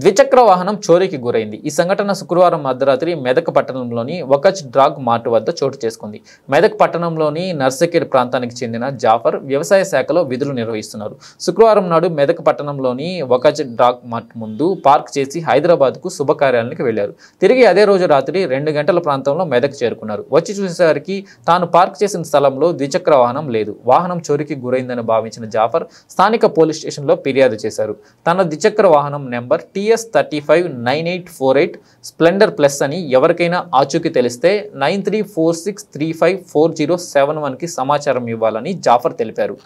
ద్విచక్ర వాహనం చోరీకి గురైంది. ఈ సంఘటన శుక్రవారం అర్ధరాత్రి మెదక్ పట్టణంలోని వకచ్ డ్రాగ్ మార్ట్ వద్ద చోటు చేసుకుంది. మెదక్ పట్టణంలోని నర్సకేర్ ప్రాంతానికి చెందిన జాఫర్ వ్యవసాయ శాఖలో విధులు నిర్వహిస్తున్నారు. శుక్రవారం నాడు మెదక్ పట్టణంలోని వకచ్ డ్రాగ్ మార్ట్ ముందు పార్క్ చేసి హైదరాబాద్కు శుభకార్యానికి వెళ్లారు. తిరిగి అదే రోజు రాత్రి 2 గంటల ప్రాంతంలో మెదక్ చేరుకున్నారు. వచ్చి చూసేసరికి తాను పార్క్ చేసిన స్థలంలో ద్విచక్ర వాహనం లేదు. వాహనం చోరీకి గురైందని భావించిన జాఫర్ స్థానిక పోలీస్ స్టేషన్లో ఫిర్యాదు చేశారు. తన ద్విచక్ర వాహనం నెంబర్ TS359848 స్ప్లెండర్ ప్లస్ అని ఎవరికైనా ఆచూకీ తెలిస్తే 9346354071కి సమాచారం ఇవ్వాలని జాఫర్ తెలిపారు.